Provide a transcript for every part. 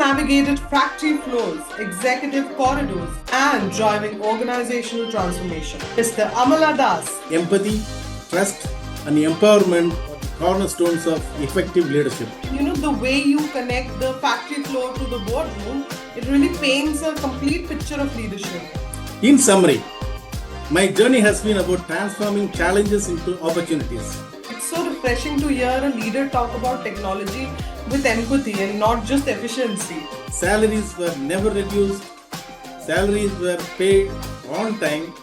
navigated factory floors, executive corridors, and driving organizational transformation. Mr. Amaladoss. Empathy, trust, and empowerment are the cornerstones of effective leadership. The way you connect the factory floor to the boardroom, it really paints a complete picture of leadership. In summary, my journey has been about transforming challenges into opportunities. It's so refreshing to hear a leader talk about technology with empathy and not just efficiency. Salaries were never reduced, salaries were paid on time.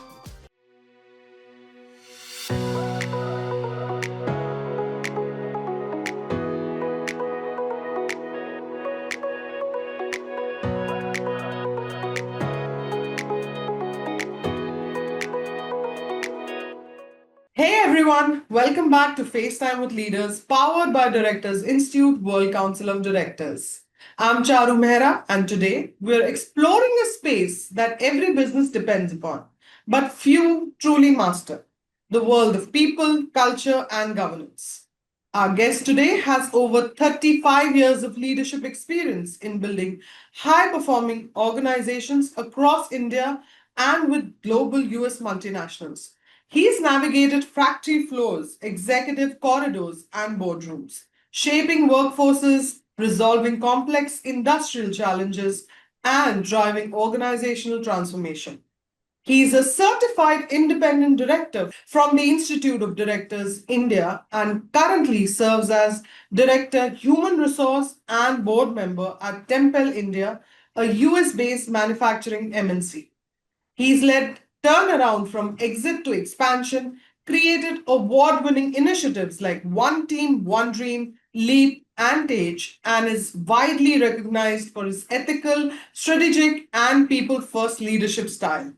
Hey everyone, welcome back to FaceTime with Leaders, powered by Directors Institute World Council of Directors. I'm Charu Mehra, and today we're exploring a space that every business depends upon, but few truly master: the world of people, culture, and governance. Our guest today has over 35 years of leadership experience in building high-performing organizations across India and with global US multinationals. He's navigated factory floors, executive corridors, and boardrooms, shaping workforces, resolving complex industrial challenges, and driving organizational transformation. He's a certified independent director from the Institute of Directors India and currently serves as Director Human Resource and board member at Tempel India, a US based manufacturing MNC. He's led turnaround from exit to expansion, created award-winning initiatives like One Team, One Dream, LEAP, and TAGE, and is widely recognized for his ethical, strategic, and people-first leadership style.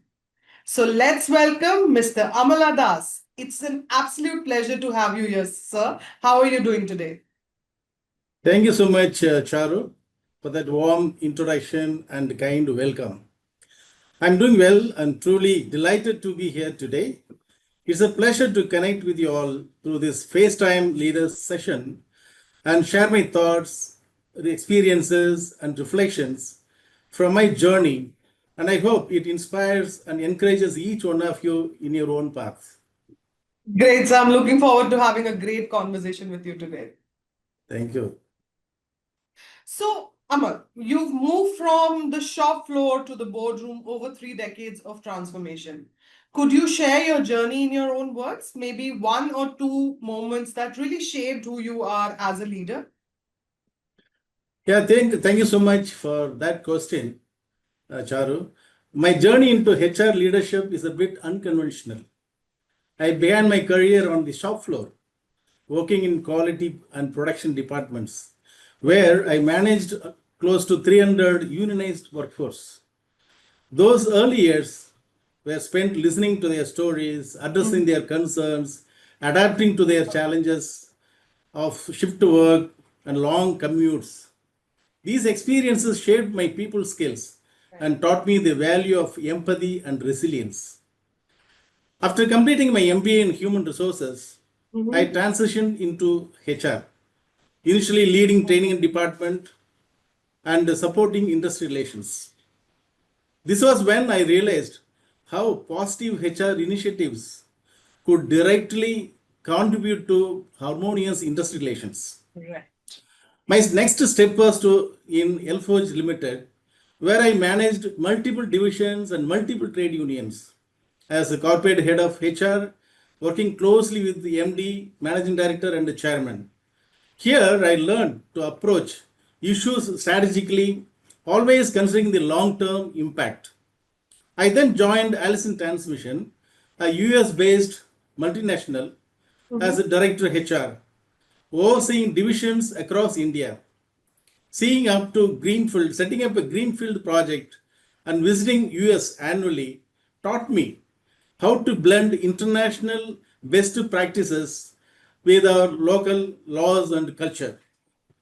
So let's welcome Mr. Amaladoss. It's an absolute pleasure to have you here, sir. How are you doing today? Thank you so much, Charu, for that warm introduction and kind welcome. I'm doing well and truly delighted to be here today. It's a pleasure to connect with you all through this FaceTime Leaders session and share my thoughts, experiences, and reflections from my journey. And I hope it inspires and encourages each one of you in your own path. Great. So I'm looking forward to having a great conversation with you today. Thank you. So, Amal, you've moved from the shop floor to the boardroom over 3 decades of transformation. Could you share your journey in your own words? Maybe one or two moments that really shaped who you are as a leader? Yeah, thank you so much for that question, Charu. My journey into HR leadership is a bit unconventional. I began my career on the shop floor, working in quality and production departments, where I managed close to 300 unionized workforce. Those early years were spent listening to their stories, addressing their concerns, adapting to their challenges of shift work and long commutes. These experiences shaped my people skills and taught me the value of empathy and resilience. After completing my MBA in Human Resources, I transitioned into HR, initially leading training department and supporting industry relations. This was when I realized how positive HR initiatives could directly contribute to harmonious industry relations. Right. My next step was in Elforge Limited, where I managed multiple divisions and multiple trade unions as a corporate head of HR, working closely with the MD, managing director, and the chairman. Here, I learned to approach issues strategically, always considering the long-term impact. I then joined Allison Transmission, a US-based multinational, as a director HR, overseeing divisions across India. Setting up a greenfield project and visiting US annually taught me how to blend international best practices with our local laws and culture.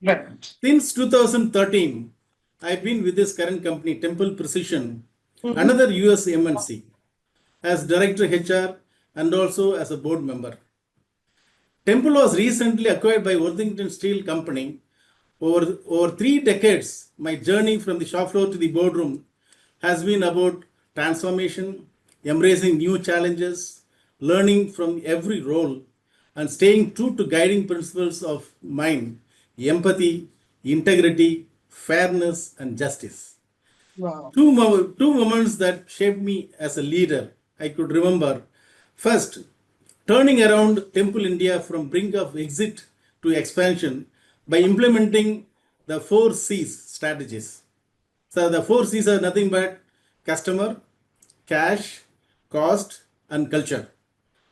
Right. Since 2013, I've been with this current company, Tempel Precision, another US MNC, as Director HR and also as a board member. Tempel was recently acquired by Worthington Steel Company, Over 3 decades, my journey from the shop floor to the boardroom has been about transformation, embracing new challenges, learning from every role, and staying true to guiding principles of mine: empathy, integrity, fairness, and justice. Wow. Two moments that shaped me as a leader I could remember. First, turning around Temple India from brink of exit to expansion by implementing the 4 C's strategies. So the 4 C's are nothing but customer, cash, cost, and culture.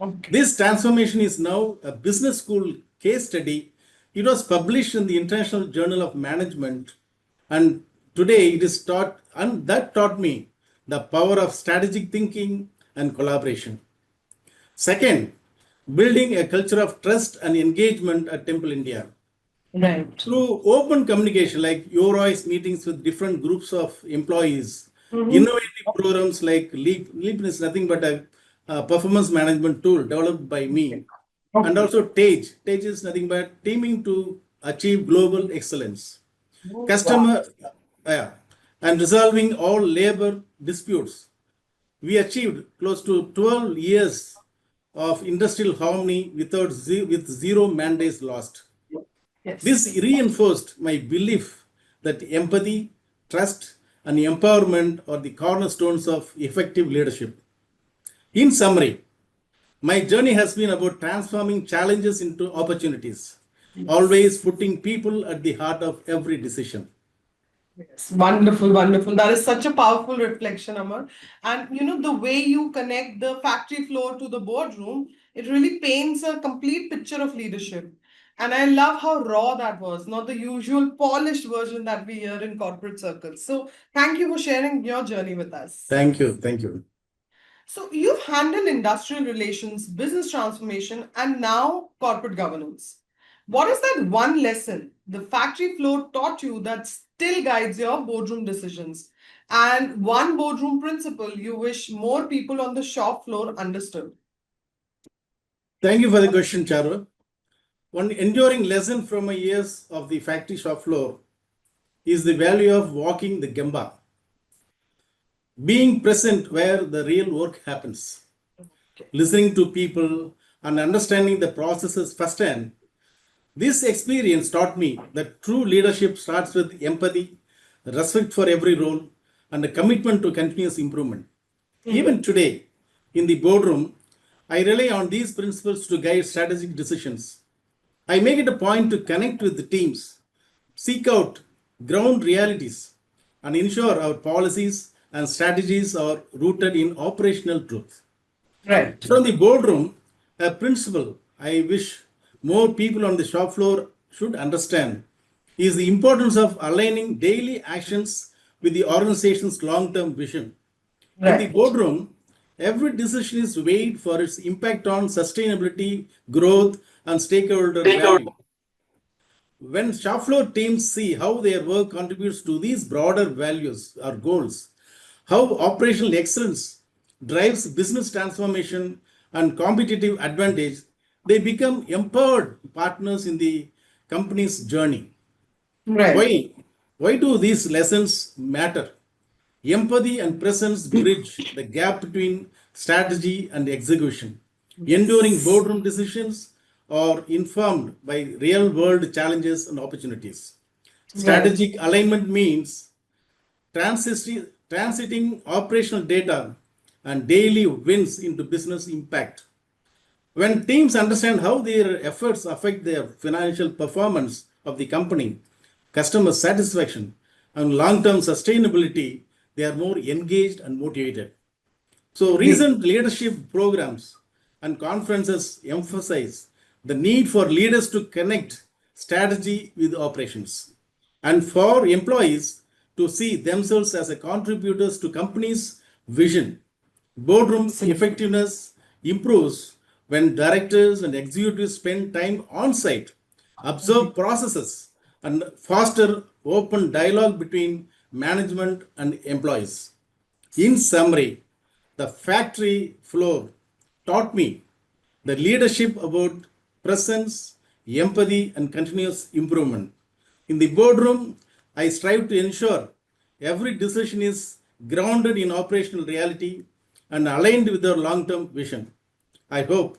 Okay. This transformation is now a business school case study. It was published in the International Journal of Management, and today it is taught, and that taught me the power of strategic thinking and collaboration. Second, building a culture of trust and engagement at Temple India. Right. Through open communication, like your voice meetings with different groups of employees, Mm-hmm. innovative programs like Leap is nothing but a performance management tool developed by me, and Okay. also TAGE. TAGE is nothing but teaming to achieve global excellence. Wow. Customer yeah, and resolving all labor disputes. We achieved close to 12 years of industrial harmony with zero mandates lost. Yes. This reinforced my belief that empathy, trust, and empowerment are the cornerstones of effective leadership. In summary, my journey has been about transforming challenges into opportunities, Yes. always putting people at the heart of every decision. Yes, wonderful, wonderful. That is such a powerful reflection, Amar. And the way you connect the factory floor to the boardroom, it really paints a complete picture of leadership. And I love how raw that was, not the usual polished version that we hear in corporate circles. So thank you for sharing your journey with us. Thank you. Thank you. So you've handled industrial relations, business transformation, and now corporate governance. What is that one lesson the factory floor taught you that still guides your boardroom decisions? And one boardroom principle you wish more people on the shop floor understood? Thank you for the question, Charu. One enduring lesson from my years of the factory shop floor is the value of walking the Gemba, being present where the real work happens, Okay. listening to people, and understanding the processes firsthand. This experience taught me that true leadership starts with empathy, respect for every role, and a commitment to continuous improvement. Even today, in the boardroom, I rely on these principles to guide strategic decisions. I make it a point to connect with the teams, seek out ground realities, and ensure our policies and strategies are rooted in operational truth. Right. From the boardroom, a principle I wish more people on the shop floor should understand is the importance of aligning daily actions with the organization's long term vision. In the Right. boardroom, every decision is weighed for its impact on sustainability, growth, and stakeholder value. When shop floor teams see how their work contributes to these broader values or goals, how operational excellence drives business transformation and competitive advantage, they become empowered partners in the company's journey. Right. Why? Why do these lessons matter? Empathy and presence bridge the gap between strategy and execution. Enduring Yes. boardroom decisions are informed by real world challenges and opportunities. Right. Strategic alignment means transiting operational data and daily wins into business impact. When teams understand how their efforts affect their financial performance of the company, customer satisfaction, and long term sustainability, they are more engaged and motivated. So, Great. recent leadership programs and conferences emphasize the need for leaders to connect strategy with operations and for employees to see themselves as a contributors to company's vision. Boardroom Absolutely. effectiveness improves when directors and executives spend time on site, observe processes, and foster open dialogue between management and employees. In summary, the factory floor taught me the leadership about presence, empathy, and continuous improvement. In the boardroom, I strive to ensure every decision is grounded in operational reality and aligned with our long-term vision. I hope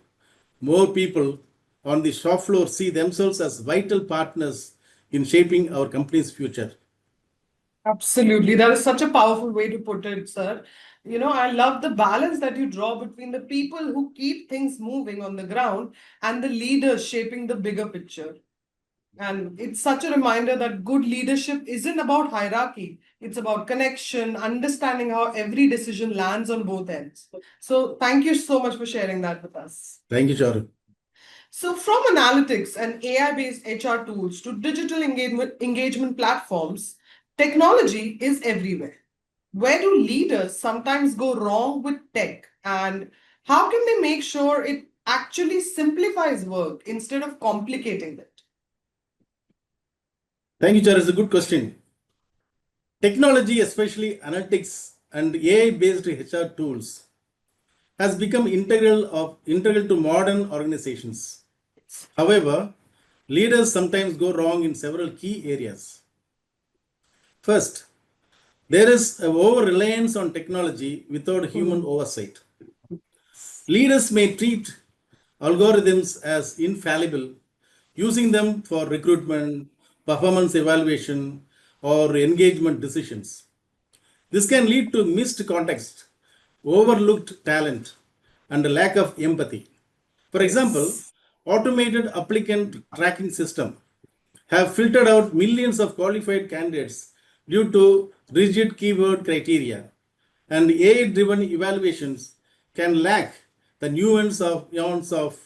more people on the shop floor see themselves as vital partners in shaping our company's future. Absolutely. That is such a powerful way to put it, sir. I love the balance that you draw between the people who keep things moving on the ground and the leaders shaping the bigger picture. And it's such a reminder that good leadership isn't about hierarchy, it's about connection, understanding how every decision lands on both ends. So, thank you so much for sharing that with us. Thank you, Charu. So, from analytics and AI based HR tools to digital engagement platforms, technology is everywhere. Where do leaders sometimes go wrong with tech, and how can they make sure it actually simplifies work instead of complicating it? Thank you, Charu. It's a good question. Technology, especially analytics and AI-based HR tools, has become integral to modern organizations. However, leaders sometimes go wrong in several key areas. First, there is an over-reliance on technology without human oversight. Leaders may treat algorithms as infallible, using them for recruitment, performance evaluation, or engagement decisions. This can lead to missed context, overlooked talent, and a lack of empathy. For example, Yes. automated applicant tracking system have filtered out millions of qualified candidates due to rigid keyword criteria, and AI-driven evaluations can lack the nuance of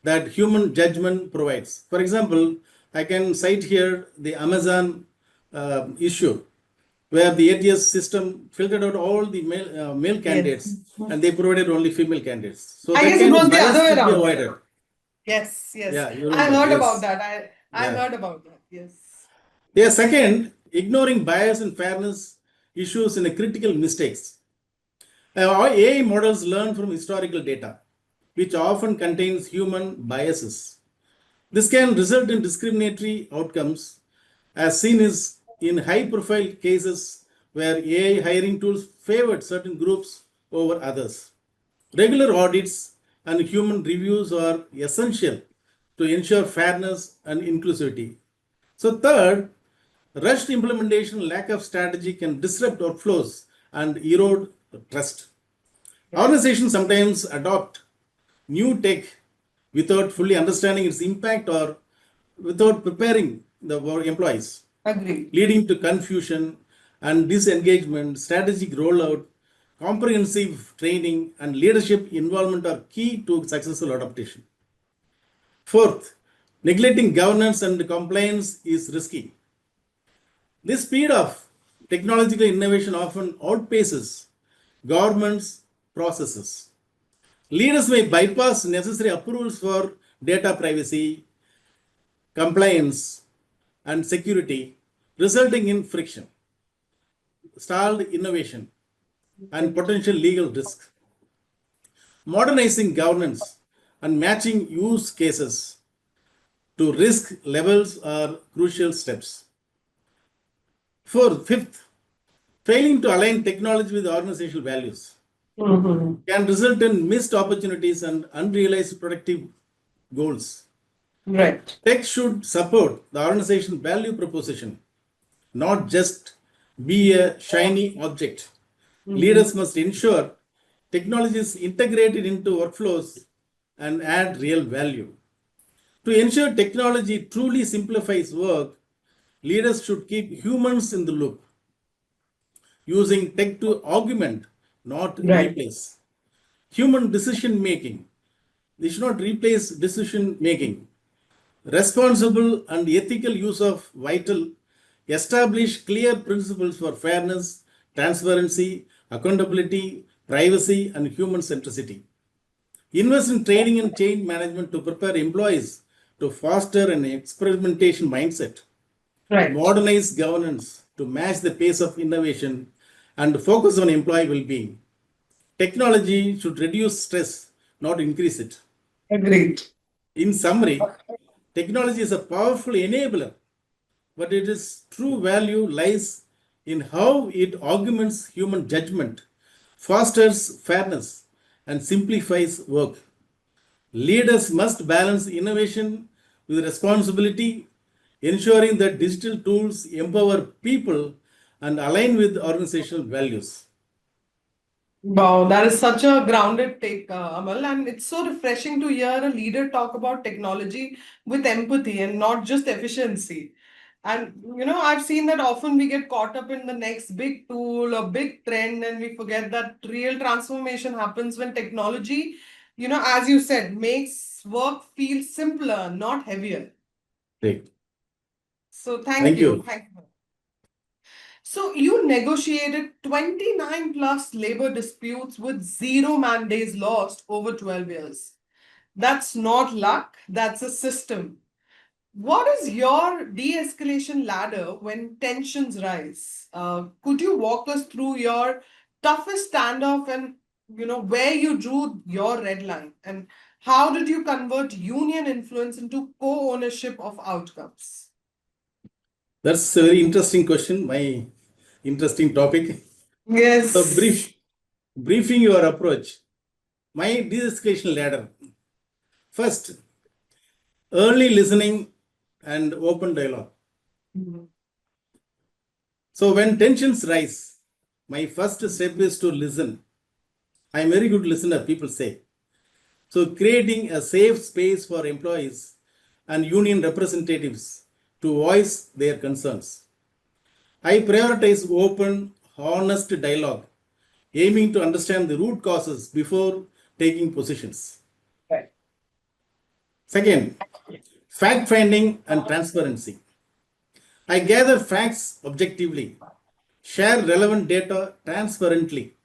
that human judgment provides. For example, I can cite here the Amazon issue where the ATS system filtered out all the male candidates Yes. and they provided only female candidates. So I that guess it kind of was the other bias way should be around. avoided. Yes, yes. Yeah, you I remember. heard about Yes. that. I Yeah. heard about that. Yes. Yeah, second, ignoring bias and fairness issues in a critical mistakes. AI models learn from historical data, which often contains human biases. This can result in discriminatory outcomes, as seen is in high-profile cases where AI hiring tools favored certain groups over others. Regular audits and human reviews are essential to ensure fairness and inclusivity. So, third, rushed implementation, lack of strategy can disrupt workflows and erode trust. Yes. Organizations sometimes adopt new tech without fully understanding its impact or without preparing the employees, Agreed. leading to confusion and disengagement. Strategic rollout, comprehensive training, and leadership involvement are key to successful adaptation. Fourth, neglecting governance and compliance is risky. This speed of technological innovation often outpaces government's processes. Leaders may bypass necessary approvals for data privacy, compliance, and security, resulting in friction, stalled innovation, and Agreed. potential legal risk. Modernizing governance and matching use cases to risk levels are crucial steps. Fifth, failing to align technology with organizational values Mhm. can result in missed opportunities and unrealized productive goals. Right. Tech should support the organization value proposition, not just be a shiny object. Mhm. Leaders must ensure technology is integrated into workflows and add real value. To ensure technology truly simplifies work, leaders should keep humans in the loop, using tech to augment, not Right. replace. Human decision making. They should not replace decision making. Responsible and ethical use of vital, establish clear principles for fairness, transparency, accountability, privacy, and human centricity. Invest in training and change management to prepare employees to foster an experimentation mindset. Right. Modernize governance to match the pace of innovation and focus on employee well being. Technology should reduce stress, not increase it. Agreed. In summary, technology is a powerful enabler but its true value lies in how it augments human judgment, fosters fairness, and simplifies work. Leaders must balance innovation with responsibility, ensuring that digital tools empower people and align with organizational values. Wow, that is such a grounded take, Amal, and it's so refreshing to hear a leader talk about technology with empathy and not just efficiency. And I've seen that often we get caught up in the next big tool or big trend, and we forget that real transformation happens when technology, as you said, makes work feel simpler, not heavier. Great. So thank Thank you. you. Thank you. So you negotiated 29 plus labor disputes with zero man days lost over 12 years. That's not luck, that's a system. What is your de escalation ladder when tensions rise? Could you walk us through your toughest standoff and where you drew your red line? And how did you convert union influence into co ownership of outcomes? That's a very interesting question, my interesting topic. So, Yes. briefing your approach, my de-escalation ladder. First, early listening and open dialogue. Mhm. So, when tensions rise, my first step is to listen. I'm a very good listener, people say. So, creating a safe space for employees and union representatives to voice their concerns. I prioritize open, honest dialogue, aiming to understand the root causes before taking positions. Right. Second, fact finding and transparency. I gather facts objectively, share relevant data transparently,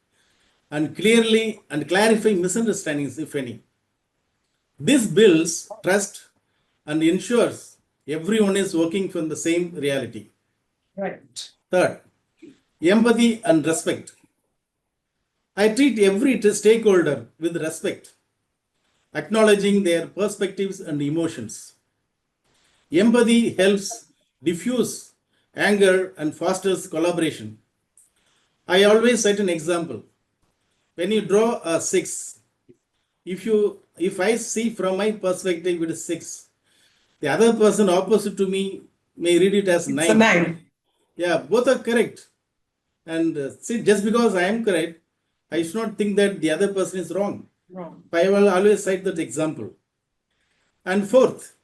and clearly and clarify misunderstandings, if any. This builds trust and ensures everyone is working from the same reality. Right. Third, empathy and respect. I treat every stakeholder with respect, acknowledging their perspectives and emotions. Empathy helps diffuse anger and fosters collaboration. I always cite an example. When you draw a six, if I see from my perspective it is six, the other person opposite to me may read it as It's a nine. nine. Yeah, both are correct. And see, just because I am correct, I should not think that the other person is wrong. Wrong. I will always cite that example. And fourth,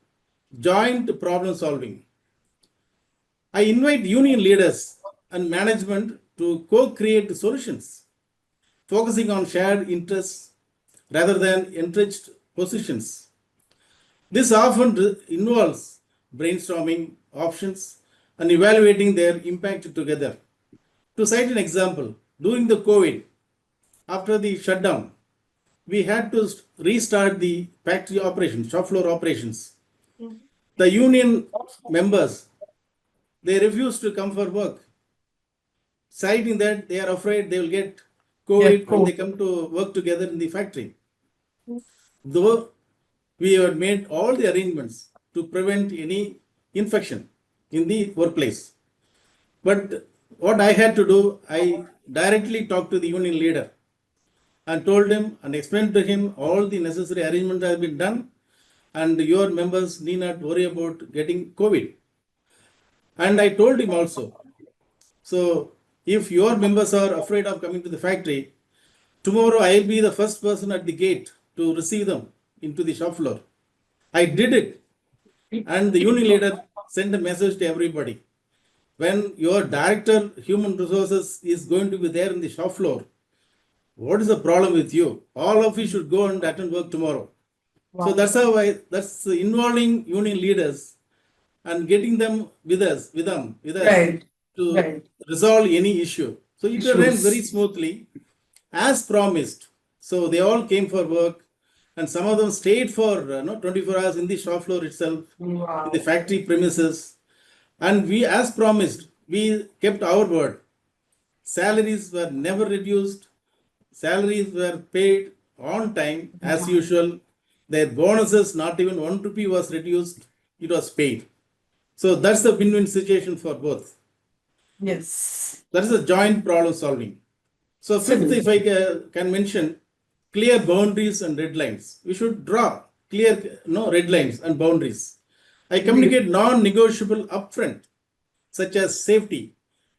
joint problem solving. I invite union leaders and management to co create solutions, focusing on shared interests rather than entrenched positions. This often involves brainstorming options and evaluating their impact together. To cite an example, during the COVID, after the shutdown, we had to restart the factory operations, shop floor operations. The union members, they refused to come for work, citing that they are afraid they will get Yeah, COVID when they cool. come to work together in the factory. Though we had made all the arrangements to prevent any infection in the workplace. But what I had to do, I directly talked to the union leader and told him and explained to him all the necessary arrangements have been done and your members need not worry about getting COVID. And I told him also, so if your members are afraid of coming to the factory, tomorrow I'll be the first person at the gate to receive them into the shop floor. I did it. And the union leader sent a message to everybody. When your director, human resources, is going to be there in the shop floor, what is the problem with you? All of you should go and attend work tomorrow. So Wow. that's that's involving union leaders and getting them with us Right. to Right. resolve any issue. So it ran very Issues. smoothly as promised. So they all came for work and some of them stayed for 24 hours in the shop floor itself, in the Wow. factory premises. And we, as promised, we kept our word. Salaries were never reduced. Salaries were paid on time as Wow. usual. Their bonuses, not even 1 rupee was reduced. It was paid. So that's the win-win situation for both. Yes. That is a joint problem solving. So fifth, if I can mention, clear boundaries and red lines. We should draw clear red lines and boundaries. I communicate non-negotiable upfront, such as safety,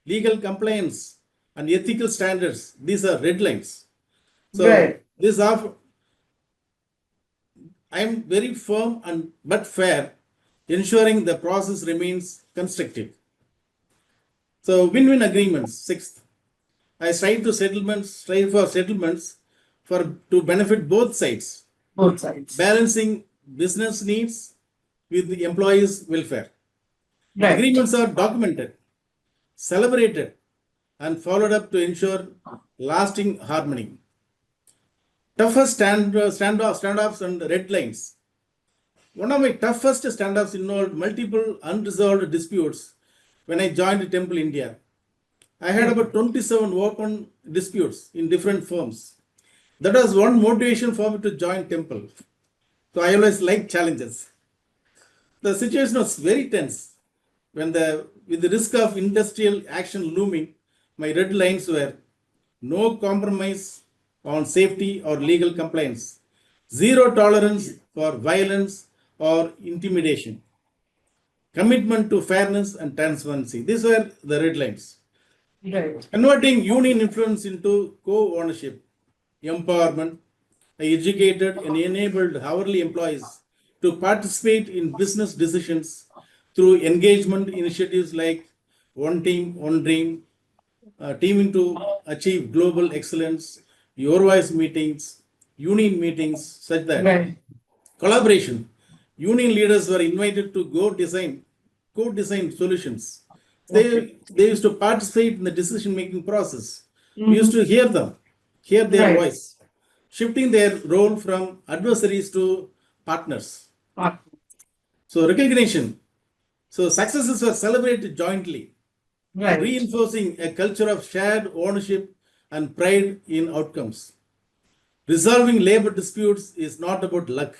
legal compliance, and ethical standards. These are red lines. So Right. these are, I am very firm and but fair, ensuring the process remains constructive. So win-win agreements. Sixth, I strive for settlements to benefit both sides, Both sides. balancing business needs with the employees' welfare. Right. Agreements are documented, celebrated, and followed up to ensure lasting harmony. Toughest standoffs and red lines. One of my toughest standoffs involved multiple unresolved disputes when I joined Tempel India. I had about 27 open disputes in different firms. That was one motivation for me to join Tempel. So I always like challenges. The situation was very tense when with the risk of industrial action looming. My red lines were no compromise on safety or legal compliance, zero tolerance for violence or intimidation, commitment to fairness and transparency. These were the red lines. Right. Converting union influence into co-ownership, empowerment. I educated and enabled hourly employees to participate in business decisions through engagement initiatives like One Team, One Dream, teaming to achieve global excellence, your voice meetings, union meetings, such that Right. collaboration. Union leaders were invited to co-design solutions. Okay. They used to participate in the decision-making process. We used Mhm. to hear their Right. voice, shifting their role from adversaries to partners. Ah, So recognition. So successes were celebrated jointly, right. reinforcing a culture of shared ownership and pride in outcomes. Resolving labor disputes is not about luck.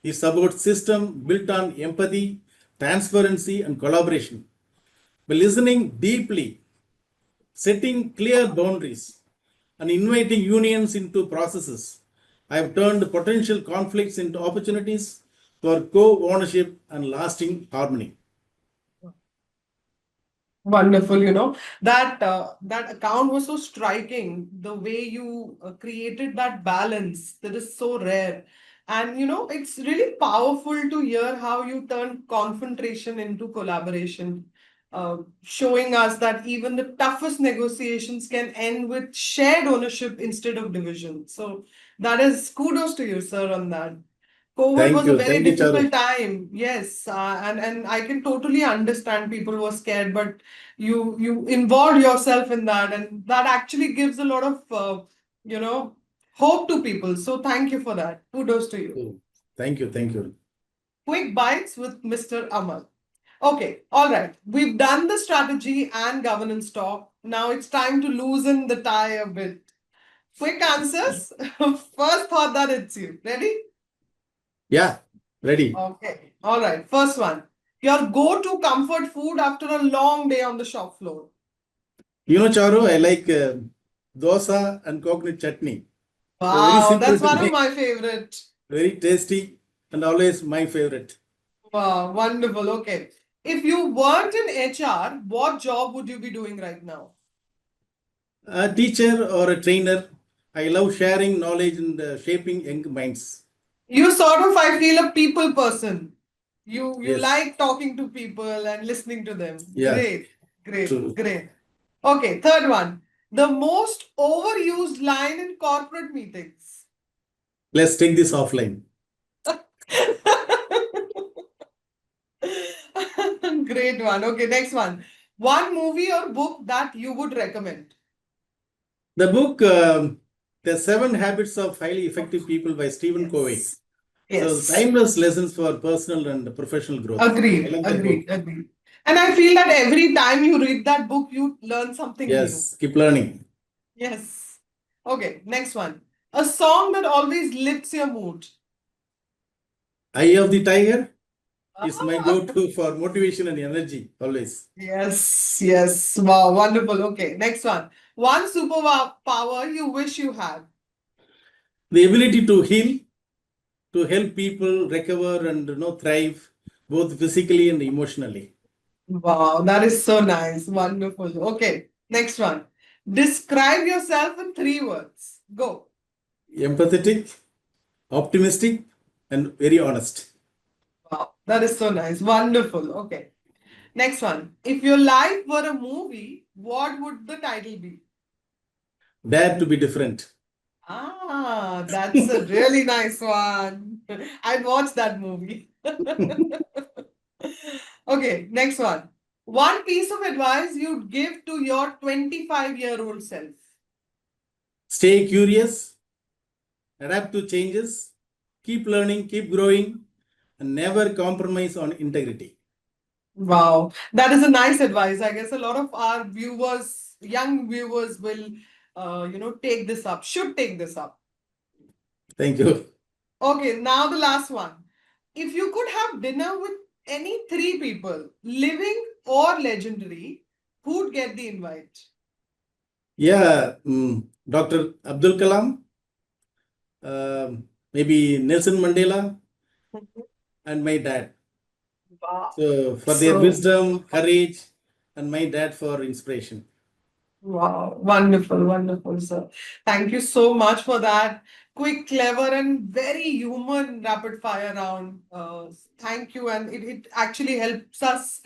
It's about system built on empathy, transparency, and collaboration. By listening deeply, setting clear boundaries, and inviting unions into processes, I have turned potential conflicts into opportunities for co-ownership and lasting harmony. Wonderful, that account was so striking. The way you created that balance that is so rare, and it's really powerful to hear how you turn confrontation into collaboration, showing us that even the toughest negotiations can end with shared ownership instead of division. So that is kudos to you, sir, on that. COVID Thank was a you. very Thank you, difficult Charu. time, yes, and I can totally understand people were scared, but you involved yourself in that, and that actually gives a lot of you know hope to people. So thank you for that. Kudos to you. Thank you. Thank you. Quick bites with Mr. Amal. Okay, all right. We've done the strategy and governance talk. Now it's time to loosen the tie a bit. Quick answers. First thought that it's you. Ready? Yeah, ready. Okay. All right. First one. Your go-to comfort food after a long day on the shop floor. Charu, I like dosa and coconut chutney. They're very Wow, simple that's to one of make, my favorite. very tasty, and always my favorite. Wow, wonderful. Okay. If you weren't in HR, what job would you be doing right now? A teacher or a trainer, I love sharing knowledge and shaping young minds. You sort of, I feel, a people person. You Yes, like talking to people and listening to them. yeah, Great, great, true. great. Okay, third one. The most overused line in corporate meetings. Let's take this offline. Great one. Okay, next one. One movie or book that you would recommend. The book, The Seven Habits of Highly Effective People by Stephen Covey. Yes. So, Yes. timeless lessons for personal and professional growth. I Agreed. love that book. Agreed. Agreed. And I feel that every time you read that book, you learn something new. Yes, keep learning. Yes. Okay, next one. A song that always lifts your mood. Eye of the Tiger. is my go-to for motivation and energy always. Yes, yes. Wow, wonderful. Okay, next one. One superpower you wish you had. The ability to heal, to help people recover and thrive both physically and emotionally. Wow, that is so nice. Wonderful. Okay, next one. Describe yourself in 3 words. Go. Empathetic, optimistic, and very honest. Wow, that is so nice. Wonderful. Okay. Next one. If your life were a movie, what would the title be? Dare to be different. Ah, that's a really nice one. I'd watch that movie. Okay, next one. One piece of advice you'd give to your 25-year-old self. Stay curious, adapt to changes, keep learning, keep growing, and never compromise on integrity. Wow, that is a nice advice. I guess a lot of our viewers, young viewers, will, take this up, should take this up. Thank you. Okay, now the last one. If you could have dinner with any 3 people, living or legendary, who'd get the invite? Yeah, Dr. Abdul Kalam, maybe Nelson Mandela, and my dad. Wow. So, for their So, wisdom, courage, and my dad for inspiration. wow, wonderful, wonderful, sir. Thank you so much for that quick, clever, and very human rapid fire round. Thank you, and it actually helps us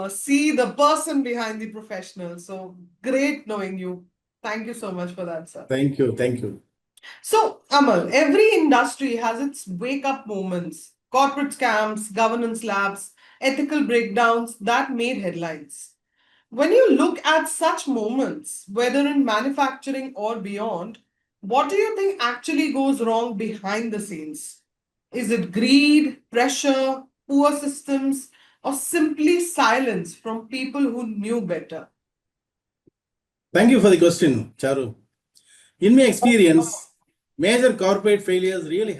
see the person behind the professional. So great knowing you. Thank you so much for that, sir. Thank you. Thank you. So, Amal, every industry has its wake up moments, corporate scams, governance labs, ethical breakdowns that made headlines. When you look at such moments, whether in manufacturing or beyond, what do you think actually goes wrong behind the scenes? Is it greed, pressure, poor systems, or simply silence from people who knew better? Thank you for the question, Charu. In my experience, major corporate failures really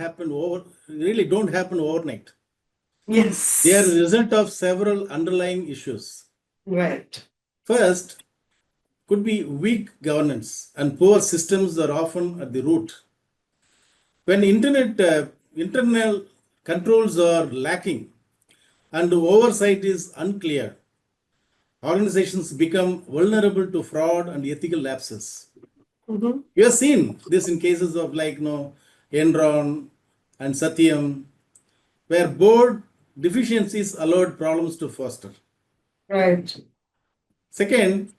don't happen overnight. They are the Yes, result of several underlying issues. right. First, could be weak governance and poor systems are often at the root. When internal controls are lacking and oversight is unclear, organizations become vulnerable to fraud and ethical lapses. Mhm. We have seen this in cases of Enron and Satyam, where board deficiencies allowed problems to foster. Right. Second,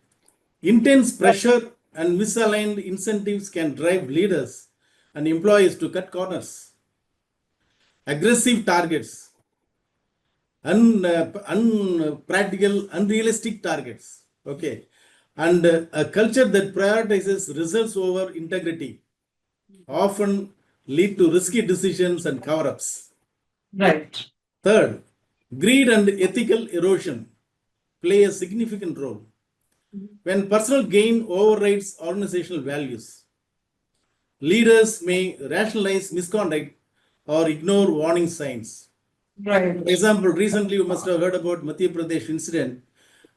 intense pressure and misaligned incentives can drive leaders and employees to cut corners. Aggressive targets, unpractical, unrealistic targets. Okay. And a culture that prioritizes results over integrity often lead to risky decisions and cover ups. Right. Third, greed and ethical erosion play a significant role. When personal gain overrides organizational values, leaders may rationalize misconduct or ignore warning signs. Right. For example, recently you must have heard about Madhya Pradesh incident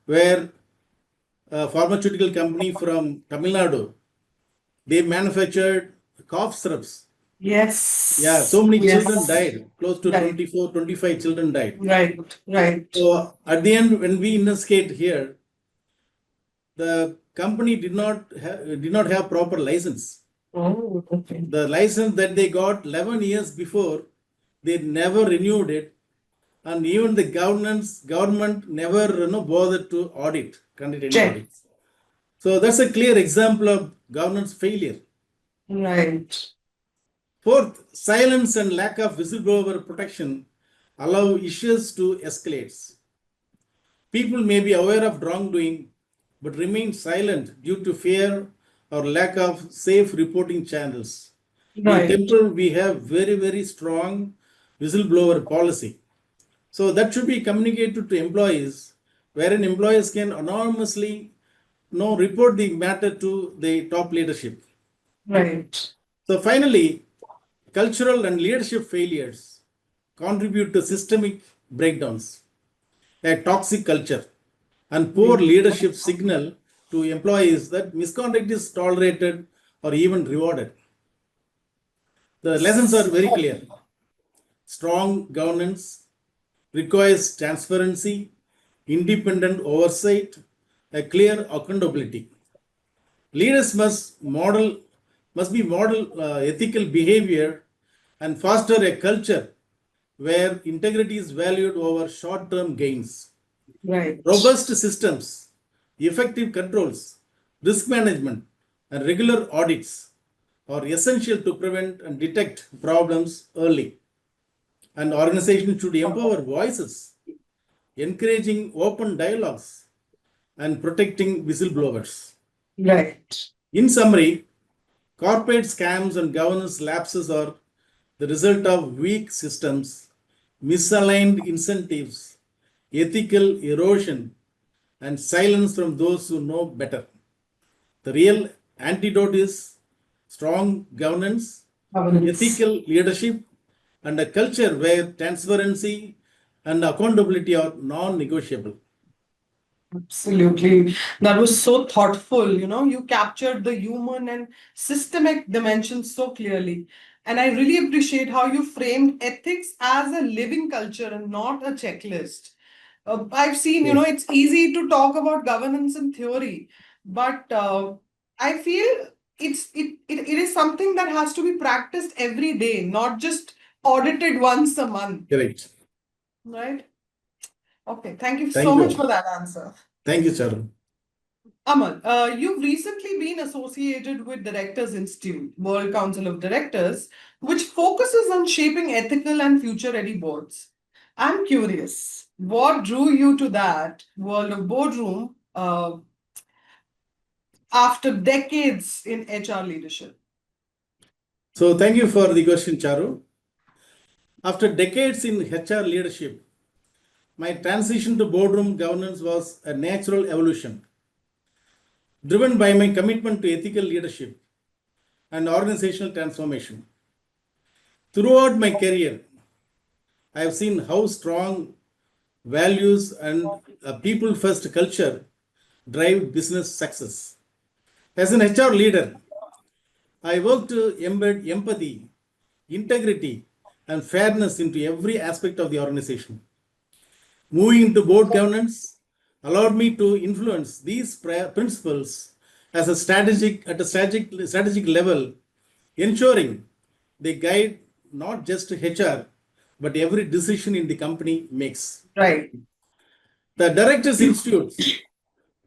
where a pharmaceutical company from Tamil Nadu, they manufactured cough syrups. Yeah, so Yes. many children Yes. died. Close to Right. 24, 25 children died. Right. Right. So at the end, when we investigate here, the company did not have proper license. Oh, okay. The license that they got 11 years before, they never renewed it, and even the government never bothered to conduct any Check. audits. So that's a clear example of governance failure. Right. Fourth, silence and lack of whistleblower protection allow issues to escalate. People may be aware of wrongdoing but remain silent due to fear or lack of safe reporting channels. In Right. Tempel, we have very, very strong whistleblower policy. So that should be communicated to employees, wherein employees can anonymously report the matter to the top leadership. Right. So finally, cultural and leadership failures contribute to systemic breakdowns, a toxic culture, and poor leadership signal to employees that misconduct is tolerated or even rewarded. The lessons are very clear. Strong governance requires transparency, independent oversight, a clear accountability. Leaders must be model ethical behavior and foster a culture where integrity is valued over short-term gains. Right. Robust systems, effective controls, risk management, and regular audits are essential to prevent and detect problems early. And organizations should empower voices, encouraging open dialogues, and protecting whistleblowers. Right. In summary, corporate scams and governance lapses are the result of weak systems, misaligned incentives, ethical erosion, and silence from those who know better. The real antidote is strong governance, Governance. ethical leadership, and a culture where transparency and accountability are non negotiable. Absolutely. That was so thoughtful. You captured the human and systemic dimensions so clearly. And I really appreciate how you framed ethics as a living culture and not a checklist. I've seen, Yes, it's easy to talk about governance in theory, but I feel it is something that has to be practiced every day, not just audited once a month, correct. right? Okay, thank you Thank so much you. for that answer. Thank you, Charu. Amal, you've recently been associated with Directors Institute, World Council of Directors, which focuses on shaping ethical and future-ready boards. I'm curious, what drew you to that world of boardroom after decades in HR leadership? So, thank you for the question, Charu. After decades in HR leadership, my transition to boardroom governance was a natural evolution, driven by my commitment to ethical leadership and organizational transformation. Throughout my career, I have seen how strong values and a people first culture drive business success. As an HR leader, I work to embed empathy, integrity, and fairness into every aspect of the organization. Moving into board governance allowed me to influence these principles as a strategic level, ensuring they guide not just HR but every decision in the company makes. Right. The Directors Institute's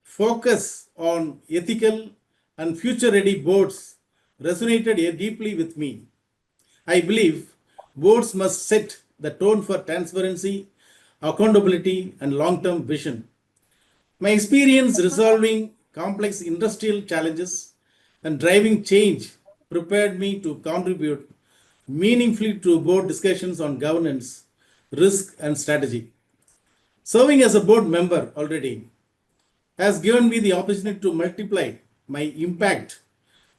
focus on ethical and future ready boards resonated deeply with me. I believe boards must set the tone for transparency, accountability, and long term vision. My experience resolving complex industrial challenges and driving change prepared me to contribute meaningfully to board discussions on governance, risk, and strategy. Serving as a board member already has given me the opportunity to multiply my impact,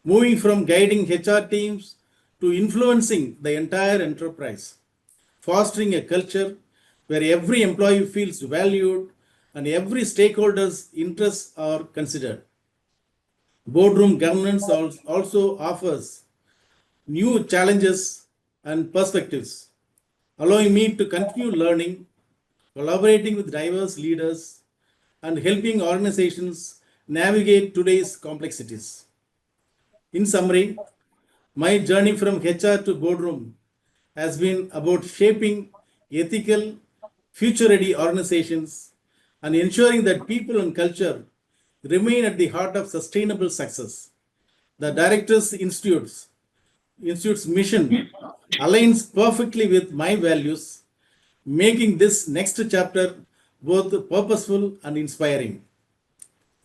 moving from guiding HR teams to influencing the entire enterprise, fostering a culture where every employee feels valued and every stakeholder's interests are considered. Boardroom governance also offers new challenges and perspectives, allowing me to continue learning, collaborating with diverse leaders, and helping organizations navigate today's complexities. In summary, my journey from HR to boardroom has been about shaping ethical, future ready organizations and ensuring that people and culture remain at the heart of sustainable success. The Institute's mission aligns perfectly with my values, making this next chapter both purposeful and inspiring.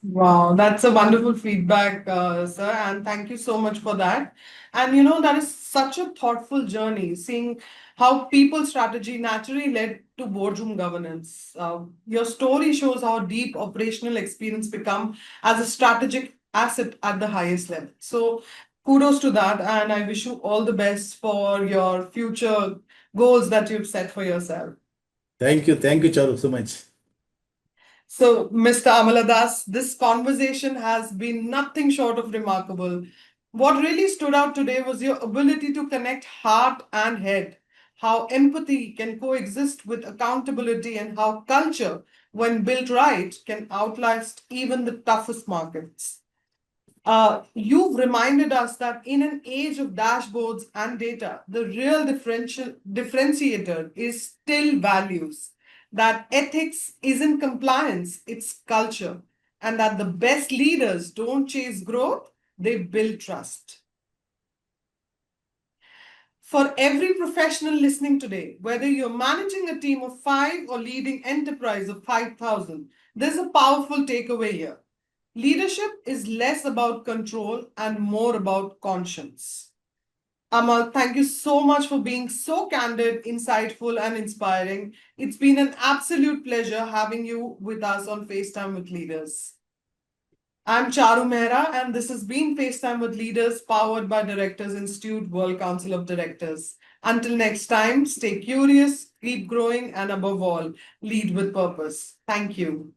Wow, that's a wonderful feedback, sir, and thank you so much for that. And that is such a thoughtful journey, seeing how people strategy naturally led to boardroom governance. Your story shows how deep operational experience become as a strategic asset at the highest level. So kudos to that, and I wish you all the best for your future goals that you've set for yourself. Thank you, Charu, so much. So, Mr. Amaladoss, this conversation has been nothing short of remarkable. What really stood out today was your ability to connect heart and head, how empathy can coexist with accountability, and how culture, when built right, can outlast even the toughest markets. You've reminded us that in an age of dashboards and data, the real differentiator is still values. That ethics isn't compliance, it's culture. And that the best leaders don't chase growth, they build trust. For every professional listening today, whether you're managing a team of 5 or leading enterprise of 5,000, there's a powerful takeaway here. Leadership is less about control and more about conscience. Amal, thank you so much for being so candid, insightful, and inspiring. It's been an absolute pleasure having you with us on FaceTime with Leaders. I'm Charu Mehra, and this has been FaceTime with Leaders, powered by Directors Institute World Council of Directors. Until next time, stay curious, keep growing, and above all, lead with purpose. Thank you.